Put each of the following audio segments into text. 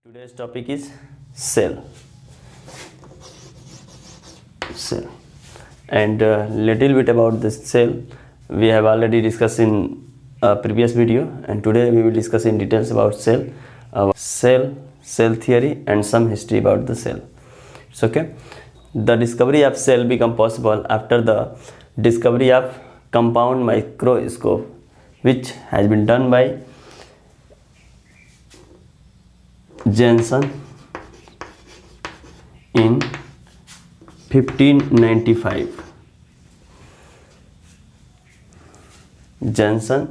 Today's topic is cell. And little bit about this cell we have already discussed in a previous video, and today we will discuss in details about cell theory and some history about the cell. It's okay. The discovery of cell become possible after the discovery of compound microscope, which has been done by Janssen in 1595. Johnson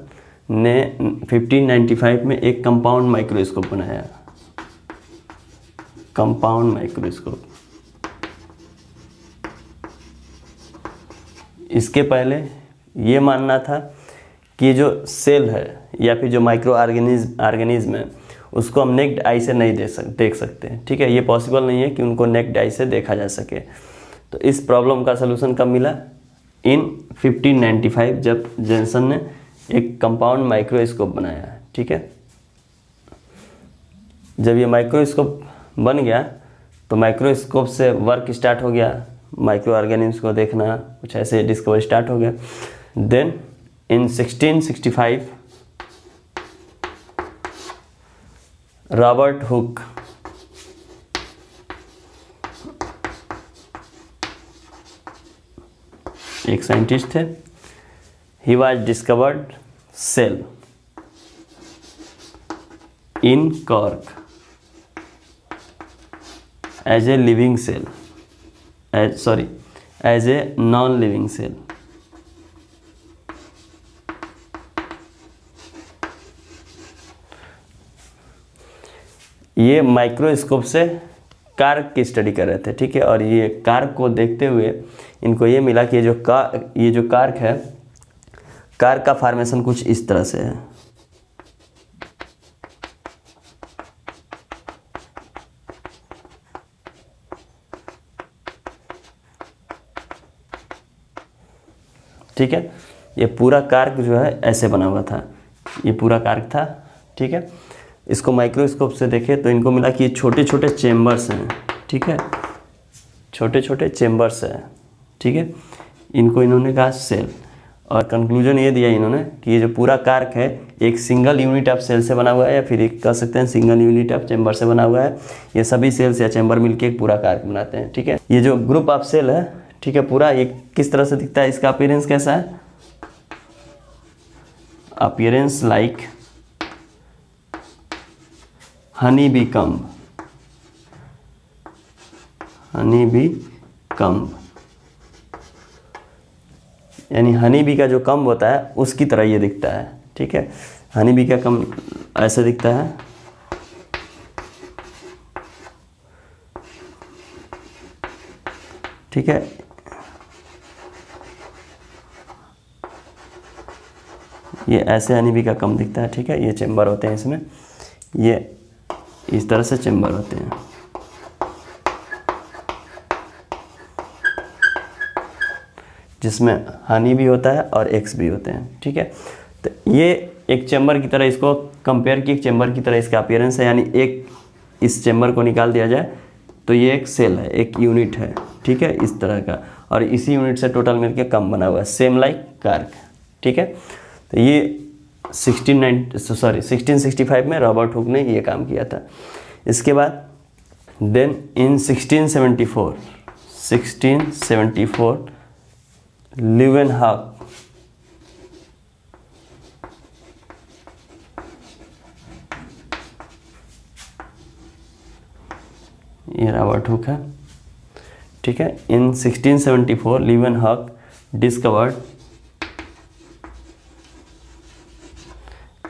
ने 1595 में एक compound microscope बनाया। Compound microscope. इसके पहले ये मानना था कि जो सेल है या फिर जो माइक्रो ऑर्गेनिज्म है उसको हम नेक्ड आई से नहीं देख सकते हैं। ठीक है, ये पॉसिबल नहीं है कि उनको नेक्ड आई से देखा जा सके। तो इस प्रॉब्लम का सलूशन कब मिला? इन 1595, जब जॉनसन ने एक कंपाउंड माइक्रोस्कोप बनाया। ठीक है, जब ये माइक्रोस्कोप बन गया तो माइक्रोस्कोप से वर्क स्टार्ट हो गया, माइक्रो ऑर्गेनिज्म को देखना, कुछ ऐसे डिस्कवर स्टार्ट हो गया। देन इन 1665 रॉबर्ट हुक एक साइंटिस्ट थे। He was discovered cell in cork as a living cell, as a non living cell. ये माइक्रोस्कोप से कार्क की स्टडी कर रहे थे। ठीक है, और ये कार्क को देखते हुए इनको ये मिला कि ये जो कार्क है, कार्क का फॉर्मेशन कुछ इस तरह से है। ठीक है, ये पूरा कार्क जो है ऐसे बना हुआ था, ये पूरा कार्क था। ठीक है, इसको माइक्रोस्कोप से देखे तो इनको मिला कि ये छोटे छोटे चेम्बर्स हैं। ठीक है, छोटे छोटे चेम्बर्स हैं। ठीक है, इनको इन्होंने कहा सेल, और कंक्लूजन ये दिया इन्होंने कि ये जो पूरा कार्क है एक सिंगल यूनिट ऑफ सेल से बना हुआ है, या फिर एक कह सकते हैं सिंगल यूनिट ऑफ चेम्बर से बना हुआ है। ये सभी सेल्स या चेम्बर मिलके एक पूरा कार्क बनाते हैं। ठीक है, ये जो ग्रुप ऑफ सेल है, ठीक है, पूरा ये किस तरह से दिखता है, इसका अपीयरेंस कैसा है? Appearance like honey bee comb. Honey bee comb यानी हनी बी का जो कम्ब होता है उसकी तरह ये दिखता है। ठीक है, हनी बी का कम्ब ऐसे दिखता है। ठीक है, ये ऐसे हनी बी का कम्ब दिखता है। ठीक है, ये चेम्बर होते हैं, इसमें ये इस तरह से चेम्बर होते हैं। जिसमें हनी भी होता है और एक्स भी होते हैं। ठीक है, तो ये एक चेम्बर की तरह, इसको कंपेयर की एक चेम्बर की तरह इसका अपीयरेंस है। यानी एक इस चेम्बर को निकाल दिया जाए तो ये एक सेल है, एक यूनिट है। ठीक है, इस तरह का, और इसी यूनिट से टोटल मिलके कम बना हुआ है, सेम लाइक कार्क। ठीक है, तो ये 1665 में रॉबर्ट हुक ने ये काम किया था। इसके बाद देन इन 1674 लीवेनहॉक ये रॉबर्ट हुक है। ठीक है, इन 1674 Leeuwenhoek discovered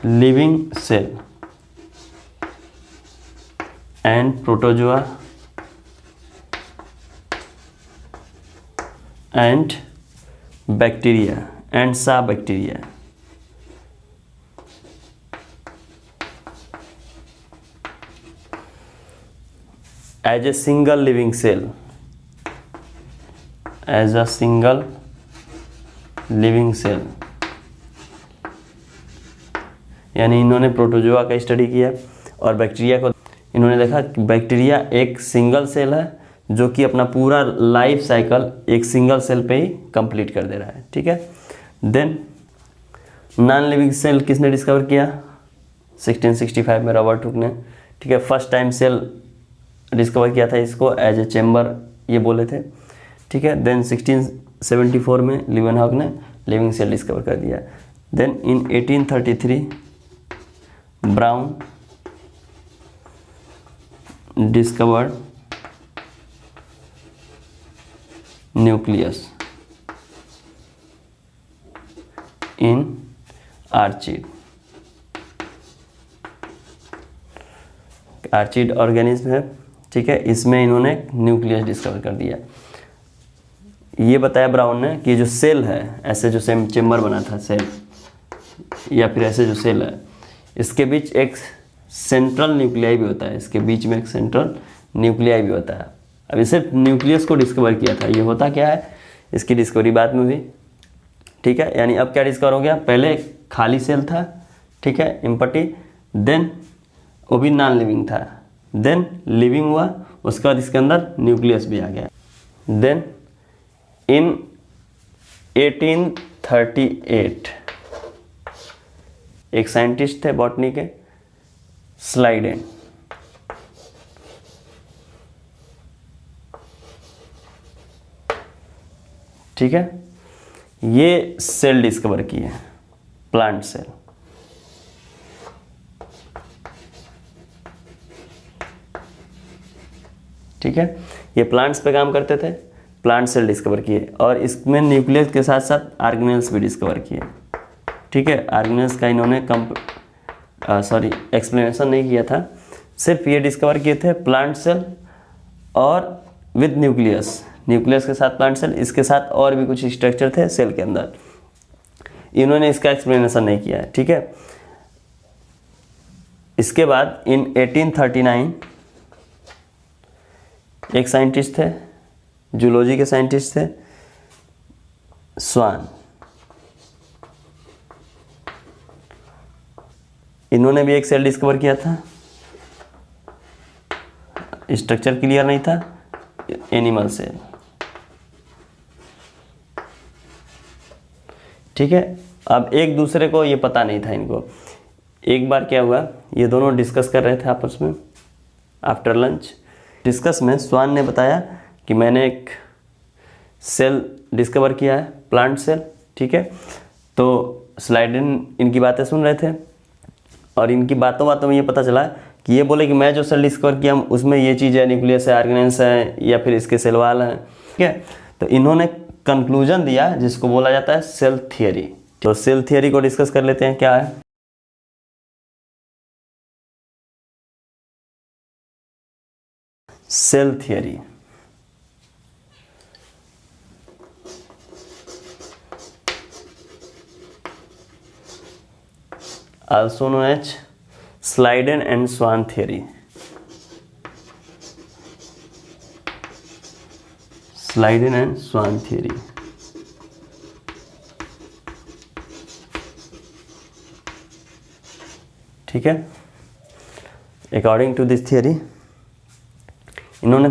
living cell and protozoa and bacteria and cyanobacteria as a single living cell, as a single living cell। यानी इन्होंने प्रोटोजोआ का स्टडी किया और बैक्टीरिया को इन्होंने देखा कि बैक्टीरिया एक सिंगल सेल है जो कि अपना पूरा लाइफ साइकिल एक सिंगल सेल पे ही कंप्लीट कर दे रहा है, ठीक है। देन नॉन लिविंग सेल किसने डिस्कवर किया? 1665 में रॉबर्ट हुक ने, ठीक है। फर्स्ट टाइम सेल डिस्कवर किया था इसको एज ए चेम्बर ये बोले थे, ठीक है। देन 1674 में लीवेनहॉक ने लिविंग सेल डिस्कवर कर दिया। Then in 1833 Brown discovered nucleus in orchid. Orchid organism है, ठीक है। इसमें इन्होंने न्यूक्लियस डिस्कवर कर दिया। ये बताया ब्राउन ने कि जो सेल है, ऐसे जो सेम चेम्बर बना था सेल या फिर ऐसे जो सेल है, इसके बीच एक सेंट्रल न्यूक्लियाई भी होता है, इसके बीच में एक सेंट्रल न्यूक्लियाई भी होता है। अब इसे न्यूक्लियस को डिस्कवर किया था। ये होता क्या है, इसकी डिस्कवरी बाद में हुई, ठीक है। यानी अब क्या डिस्कवर हो गया, पहले खाली सेल था, ठीक है, एम्प्टी, देन वो भी नॉन लिविंग था, देन लिविंग हुआ, उसके बाद इसके अंदर न्यूक्लियस भी आ गया। देन इन 1838 एक साइंटिस्ट थे बॉटनी के, स्लाइडेन, ठीक है। ये सेल डिस्कवर किए, प्लांट सेल, ठीक है। ये प्लांट्स पे काम करते थे, प्लांट सेल डिस्कवर किए और इसमें न्यूक्लियस के साथ साथ ऑर्गेनेल्स भी डिस्कवर किए, ठीक है। ऑर्गेनेल्स का इन्होंने एक्सप्लेनेशन नहीं किया था, सिर्फ ये डिस्कवर किए थे प्लांट सेल और विद न्यूक्लियस, न्यूक्लियस के साथ प्लांट सेल, इसके साथ और भी कुछ स्ट्रक्चर थे सेल के अंदर, इन्होंने इसका एक्सप्लेनेशन नहीं किया है, ठीक है। इसके बाद इन 1839 एक साइंटिस्ट थे, जूलॉजी के साइंटिस्ट थे, स्वान, इन्होंने भी एक सेल डिस्कवर किया था, स्ट्रक्चर क्लियर नहीं था, एनिमल सेल, ठीक है। अब एक दूसरे को ये पता नहीं था इनको। एक बार क्या हुआ, ये दोनों डिस्कस कर रहे थे आपस में आफ्टर लंच। डिस्कस में स्वान ने बताया कि मैंने एक सेल डिस्कवर किया है, प्लांट सेल, ठीक है। तो स्लाइडेन इनकी बातें सुन रहे थे और इनकी बातों बातों में ये पता चला कि ये बोले कि मैं जो सेल डिस्कवर किया उसमें ये चीज़ है, न्यूक्लियस है, ऑर्गेनेल्स है या फिर इसके सेल वाल हैं, ठीक है। तो इन्होंने कंक्लूजन दिया जिसको बोला जाता है सेल थियरी। तो सेल थियरी को डिस्कस कर लेते हैं, क्या है। Cell theory also known as Schleiden and Swan theory. Schleiden and Swan theory. ठीक है। अकॉर्डिंग टू दिस थियरी इन्होंने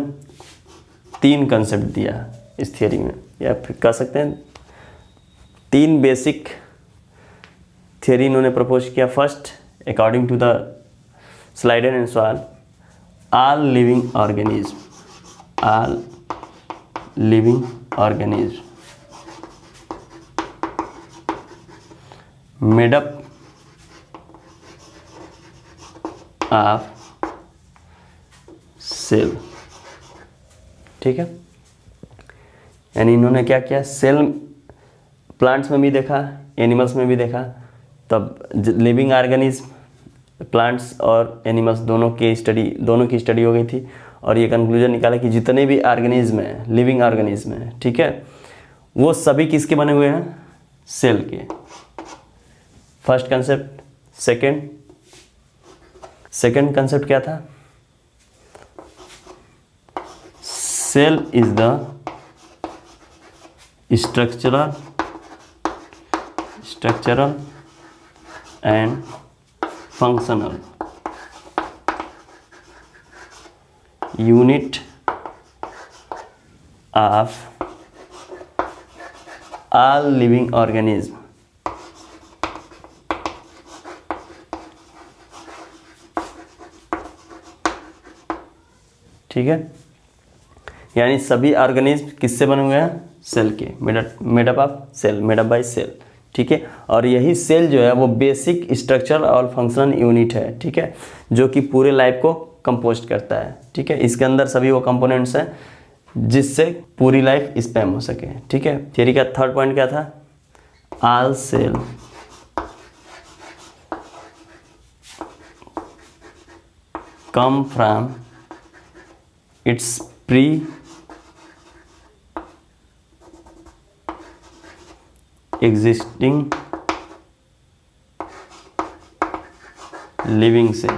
3 कंसेप्ट दिया इस थियरी में, या फिर कह सकते हैं 3 बेसिक थियरी इन्होंने प्रपोज किया। First, according to the Schleiden and Schwann, all living organism made up of cell, ठीक है। यानी इन्होंने क्या किया, सेल प्लांट्स में भी देखा, एनिमल्स में भी देखा, तब लिविंग ऑर्गेनिज्म, प्लांट्स और एनिमल्स दोनों की स्टडी हो गई थी और ये कंक्लूजन निकाला कि जितने भी ऑर्गेनिज्म हैं, लिविंग ऑर्गेनिज्म हैं, ठीक है, वो सभी किसके बने हुए हैं, सेल के। First concept. सेकेंड कंसेप्ट क्या था, cell is the structural and functional unit of all living organism. ठीक है, यानी सभी ऑर्गेनिज्म किससे बने हुए हैं? सेल के, made up of cell, made up by cell. ठीक है, और यही सेल जो है वो बेसिक स्ट्रक्चर और फंक्शनल यूनिट है। ठीक है, जो कि पूरे लाइफ को कंपोस्ट करता है। ठीक है, इसके अंदर सभी वो कंपोनेंट्स हैं जिससे पूरी लाइफ स्पैम हो सके। ठीक है, थियरी का थर्ड पॉइंट क्या था? All cell come from its pre existing living cell।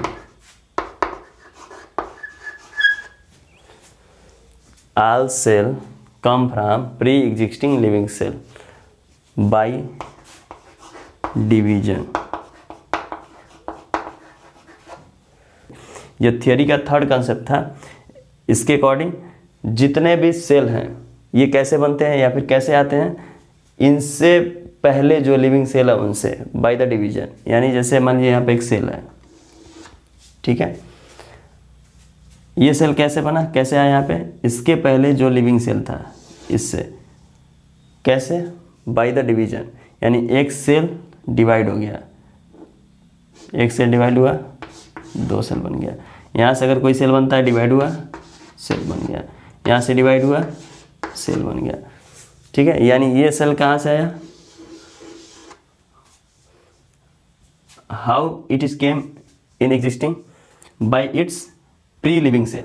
All cell come from pre-existing living cell by division। यह थियरी का थर्ड कंसेप्ट था। इसके अकॉर्डिंग जितने भी सेल हैं ये कैसे बनते हैं या फिर कैसे आते हैं? इनसे पहले जो लिविंग सेल है उनसे, बाय द डिवीजन। यानी जैसे मान लीजिए यहाँ पे एक सेल है, ठीक है, ये सेल कैसे बना, कैसे आया यहाँ पे? इसके पहले जो लिविंग सेल था इससे, कैसे? By the division. यानी एक सेल डिवाइड हो गया, एक सेल डिवाइड हुआ, दो सेल बन गया। यहाँ से अगर कोई सेल बनता है, डिवाइड हुआ, सेल बन गया। यहाँ से डिवाइड हुआ, सेल बन गया। ठीक है, यानी ये सेल कहाँ से आया? How it is came in existing? By its pre living cell.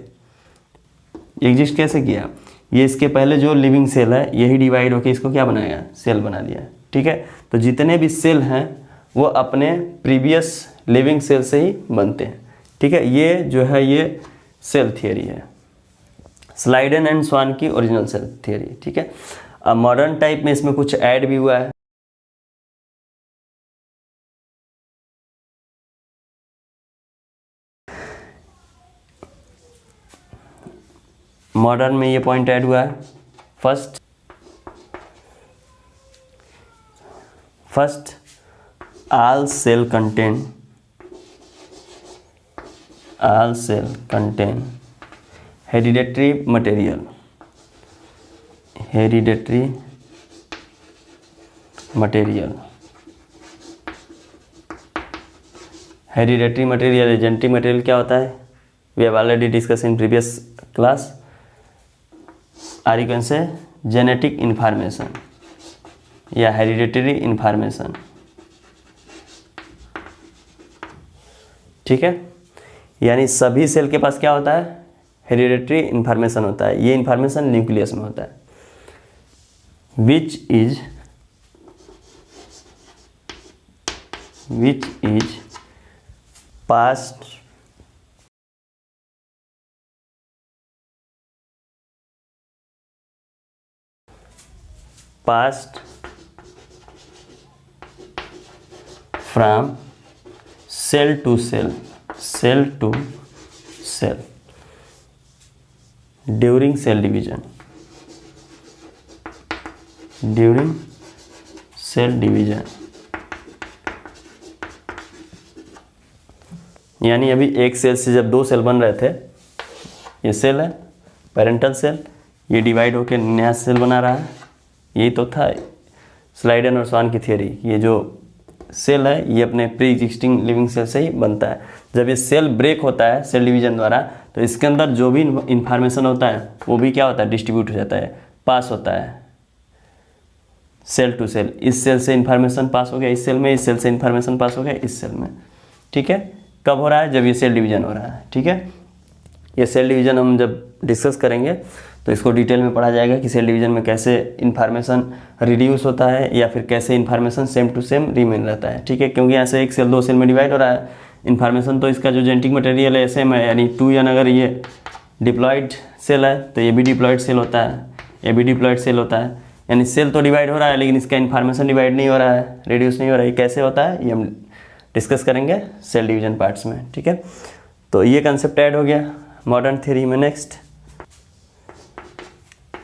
Exist कैसे किया? ये इसके पहले जो लिविंग सेल है यही डिवाइड होकर इसको क्या बनाया? सेल बना दिया। ठीक है, तो जितने भी सेल हैं वो अपने प्रीवियस लिविंग सेल से ही बनते हैं। ठीक है, ये जो है ये सेल थियरी है, स्लाइडन एंड स्वान की ओरिजिनल सेल थियरी। ठीक है, अब मॉडर्न टाइप में इसमें कुछ ऐड भी हुआ है। मॉडर्न में ये पॉइंट ऐड हुआ है। First all cell contain hereditary material। Hereditary material, genetic material क्या होता है? We have already discuss in previous class. Or you can say genetic information या हेरिडेटरी इंफॉर्मेशन। ठीक है, यानी सभी सेल के पास क्या होता है? हेरिडेटरी इंफॉर्मेशन होता है। ये इंफॉर्मेशन न्यूक्लियस में होता है, which is passed from cell to cell during cell division। यानी अभी एक सेल से जब दो सेल बन रहे थे, ये सेल है पेरेंटल सेल, ये डिवाइड होकर नया सेल बना रहा है। यही तो था स्लाइडन और स्वान की थियरी। ये जो सेल है ये अपने प्री एग्जिस्टिंग लिविंग सेल से ही बनता है। जब ये सेल ब्रेक होता है सेल डिवीजन द्वारा, तो इसके अंदर जो भी इंफॉर्मेशन होता है वो भी क्या होता है? डिस्ट्रीब्यूट हो जाता है, पास होता है सेल टू सेल। इस सेल से इंफॉर्मेशन पास हो गया इस सेल में, इस सेल से इंफॉर्मेशन पास हो गया इस सेल में। ठीक है, कब हो रहा है? जब ये सेल डिवीजन हो रहा है। ठीक है, ये सेल डिवीजन हम जब डिस्कस करेंगे तो इसको डिटेल में पढ़ा जाएगा कि सेल डिवीजन में कैसे इन्फॉर्मेशन रिड्यूस होता है या फिर कैसे information same to same remain रहता है। ठीक है, क्योंकि यहाँ से एक सेल दो सेल में डिवाइड हो रहा है, इन्फॉर्मेशन तो इसका जो जेनेटिक मटेरियल है सेम है। यानी 2n अगर ये डिप्लॉयड सेल है तो ये भी डिप्लॉयड सेल होता है, ये भी डिप्लॉयड सेल होता है। यानी सेल तो डिवाइड हो रहा है लेकिन इसका इन्फॉर्मेशन डिवाइड नहीं हो रहा है, रिड्यूस नहीं हो रहा है। ये कैसे होता है ये हम डिस्कस करेंगे सेल डिवीजन पार्ट्स में। ठीक है, तो ये कंसेप्ट ऐड हो गया। मॉडर्न थ्योरी में next,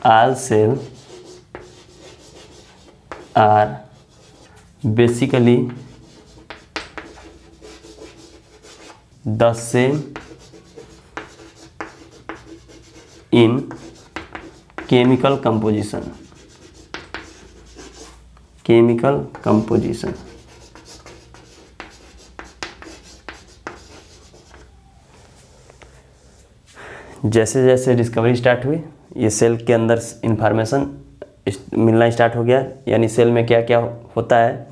all cell are basically the same in chemical composition. Chemical composition, जैसे जैसे डिस्कवरी स्टार्ट हुई, ये सेल के अंदर इंफॉर्मेशन मिलना स्टार्ट हो गया, यानी सेल में क्या क्या होता है,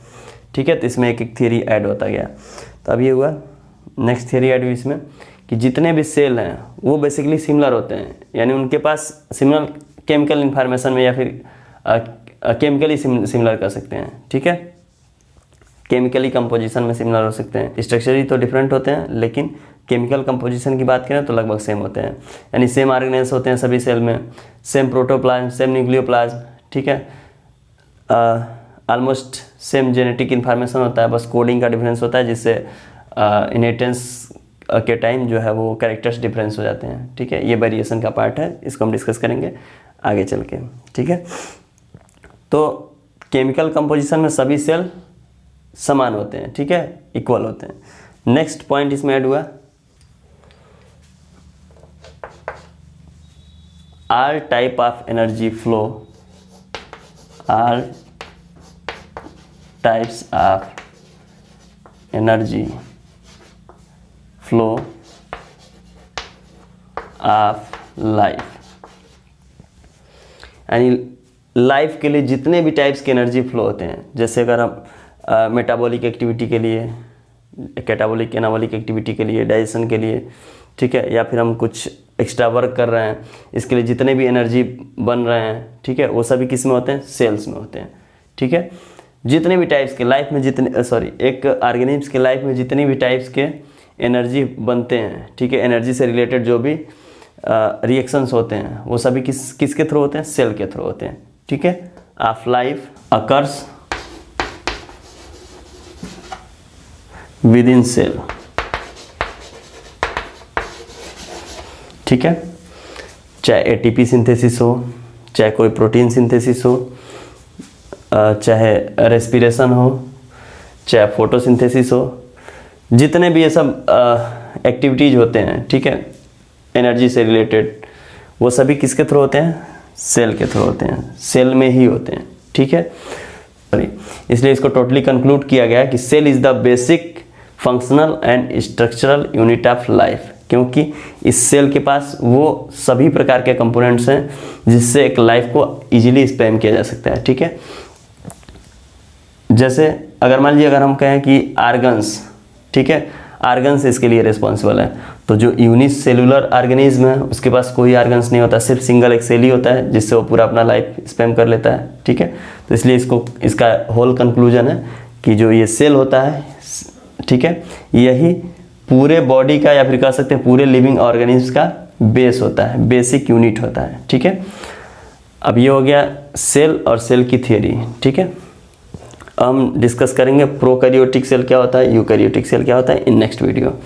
ठीक है। तो इसमें एक एक थियरी ऐड होता गया। तो अब ये हुआ, नेक्स्ट थियरी ऐड हुई इसमें कि जितने भी सेल हैं वो बेसिकली सिमिलर होते हैं, यानी उनके पास सिमिलर केमिकल इंफॉर्मेशन में या फिर केमिकली सिमिलर कर सकते हैं, ठीक है। केमिकली कंपोजिशन में सिमिलर हो सकते हैं, स्ट्रक्चरली तो डिफरेंट होते हैं, लेकिन केमिकल कंपोजिशन की बात करें तो लगभग सेम होते हैं, यानी सेम ऑर्गेनेल्स होते हैं सभी सेल में, सेम प्रोटोप्लाज्म, सेम न्यूक्लियोप्लाज्म, ठीक है। ऑलमोस्ट सेम जेनेटिक इन्फॉर्मेशन होता है, बस कोडिंग का डिफरेंस होता है, जिससे इनहेरिटेंस के टाइम जो है वो कैरेक्टर्स डिफरेंस हो जाते हैं, ठीक है। ये वेरिएशन का पार्ट है, इसको हम डिस्कस करेंगे आगे चल के, ठीक है। तो केमिकल कंपोजिशन में सभी सेल समान होते हैं, ठीक है, इक्वल होते हैं। नेक्स्ट पॉइंट इसमें ऐड हुआ, all type of energy flow, all types of energy flow of life, यानी लाइफ के लिए जितने भी टाइप्स के एनर्जी फ्लो होते हैं, जैसे अगर हम मेटाबॉलिक एक्टिविटी के लिए, कैटाबॉलिक एनाबॉलिक एक्टिविटी के लिए, डाइजेशन के लिए, ठीक है, या फिर हम कुछ एक्स्ट्रा वर्क कर रहे हैं, इसके लिए जितने भी एनर्जी बन रहे हैं, ठीक है, वो सभी किस में होते हैं, सेल्स में होते हैं, ठीक है। जितने भी टाइप्स के लाइफ में एक ऑर्गेनिज्म के लाइफ में जितने भी टाइप्स के एनर्जी बनते हैं, ठीक है, एनर्जी से रिलेटेड जो भी रिएक्शंस होते हैं वो सभी किसके थ्रू होते हैं, सेल के थ्रू होते हैं, ठीक है। Of life occurs with in cell, ठीक है, चाहे एटीपी सिंथेसिस हो, चाहे कोई प्रोटीन सिंथेसिस हो, चाहे रेस्पिरेशन हो, चाहे फोटोसिंथेसिस हो, जितने भी ये सब एक्टिविटीज़ होते हैं, ठीक है, एनर्जी से रिलेटेड, वो सभी किसके थ्रू होते हैं, सेल के थ्रू होते हैं, सेल में ही होते हैं, ठीक है। इसलिए इसको टोटली कंक्लूड किया गया कि cell is the basic functional and structural unit of life, क्योंकि इस सेल के पास वो सभी प्रकार के कंपोनेंट्स हैं जिससे एक लाइफ को इजीली स्पैम किया जा सकता है, ठीक है। जैसे अगर मान लीजिए अगर हम कहें कि आर्गन्स, ठीक है, आर्गन्स इसके लिए रिस्पॉन्सिबल है, तो जो यूनिसेलुलर ऑर्गेनिज्म है उसके पास कोई आर्गन्स नहीं होता, सिर्फ सिंगल एक सेल ही होता है जिससे वो पूरा अपना लाइफ स्पैम कर लेता है, ठीक है। तो इसलिए इसका होल कंक्लूजन है कि जो ये सेल होता है, ठीक है, यही पूरे बॉडी का या फिर कह सकते हैं पूरे लिविंग ऑर्गेनिज्म का बेस होता है, बेसिक यूनिट होता है, ठीक है। अब ये हो गया सेल और सेल की थियरी, ठीक है। हम डिस्कस करेंगे प्रोकैरियोटिक सेल क्या होता है, यूकैरियोटिक सेल क्या होता है इन नेक्स्ट वीडियो।